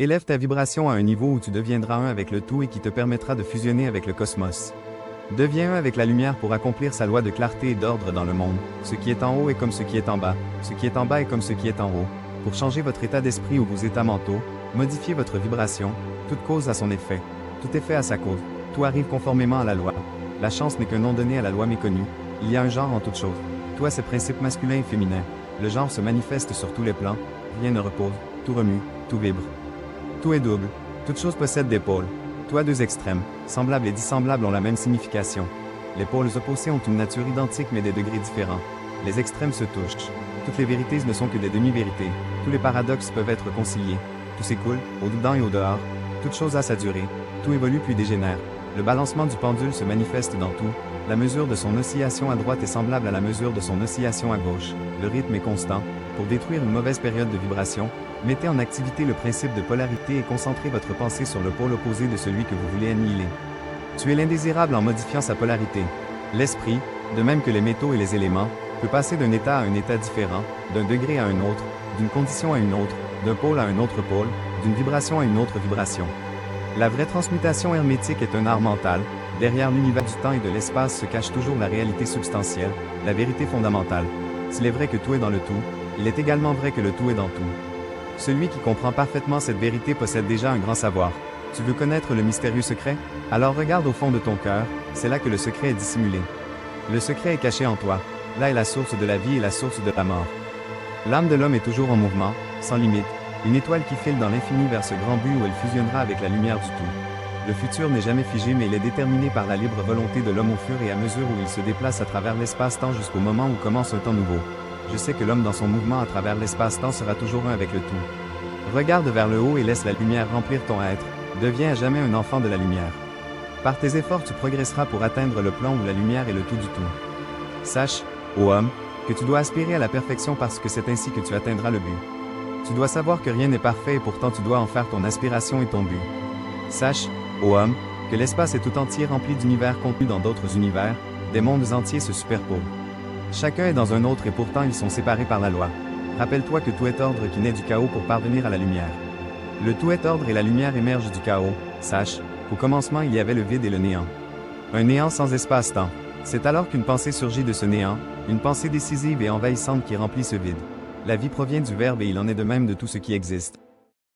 Élève ta vibration à un niveau où tu deviendras un avec le tout et qui te permettra de fusionner avec le cosmos. Deviens un avec la lumière pour accomplir sa loi de clarté et d'ordre dans le monde. Ce qui est en haut est comme ce qui est en bas. Ce qui est en bas est comme ce qui est en haut. Pour changer votre état d'esprit ou vos états mentaux, modifier votre vibration, toute cause a son effet. Tout effet a sa cause. Tout arrive conformément à la loi. La chance n'est qu'un nom donné à la loi méconnue. Il y a un genre en toute chose. Toi, c'est principe masculin et féminin. Le genre se manifeste sur tous les plans. Rien ne repose. Tout remue. Tout vibre. Tout est double. Toute chose possède des pôles. Toi, deux extrêmes, semblables et dissemblables ont la même signification. Les pôles opposés ont une nature identique mais des degrés différents. Les extrêmes se touchent. Toutes les vérités ne sont que des demi-vérités. Tous les paradoxes peuvent être conciliés. Tout s'écoule, au-dedans et au-dehors. Toute chose a sa durée. Tout évolue puis dégénère. Le balancement du pendule se manifeste dans tout. La mesure de son oscillation à droite est semblable à la mesure de son oscillation à gauche. Le rythme est constant. Pour détruire une mauvaise période de vibration, mettez en activité le principe de polarité et concentrez votre pensée sur le pôle opposé de celui que vous voulez annihiler. Tuez l'indésirable en modifiant sa polarité. L'esprit, de même que les métaux et les éléments, peut passer d'un état à un état différent, d'un degré à un autre, d'une condition à une autre, d'un pôle à un autre pôle, d'une vibration à une autre vibration. La vraie transmutation hermétique est un art mental. Derrière l'univers du temps et de l'espace se cache toujours la réalité substantielle, la vérité fondamentale. S'il est vrai que tout est dans le tout, il est également vrai que le tout est dans tout. Celui qui comprend parfaitement cette vérité possède déjà un grand savoir. Tu veux connaître le mystérieux secret? Alors regarde au fond de ton cœur, c'est là que le secret est dissimulé. Le secret est caché en toi. Là est la source de la vie et la source de la mort. L'âme de l'homme est toujours en mouvement, sans limite, une étoile qui file dans l'infini vers ce grand but où elle fusionnera avec la lumière du tout. Le futur n'est jamais figé mais il est déterminé par la libre volonté de l'homme au fur et à mesure où il se déplace à travers l'espace-temps jusqu'au moment où commence un temps nouveau. Je sais que l'homme dans son mouvement à travers l'espace-temps sera toujours un avec le tout. Regarde vers le haut et laisse la lumière remplir ton être. Deviens à jamais un enfant de la lumière. Par tes efforts tu progresseras pour atteindre le plan où la lumière est le tout du tout. Sache, ô homme, que tu dois aspirer à la perfection parce que c'est ainsi que tu atteindras le but. Tu dois savoir que rien n'est parfait et pourtant tu dois en faire ton aspiration et ton but. Sache, ô homme, que l'espace est tout entier rempli d'univers contenus dans d'autres univers, des mondes entiers se superposent. Chacun est dans un autre et pourtant ils sont séparés par la loi. Rappelle-toi que tout est ordre qui naît du chaos pour parvenir à la lumière. Le tout est ordre et la lumière émerge du chaos. Sache, qu'au commencement il y avait le vide et le néant. Un néant sans espace-temps. C'est alors qu'une pensée surgit de ce néant, une pensée décisive et envahissante qui remplit ce vide. La vie provient du Verbe et il en est de même de tout ce qui existe.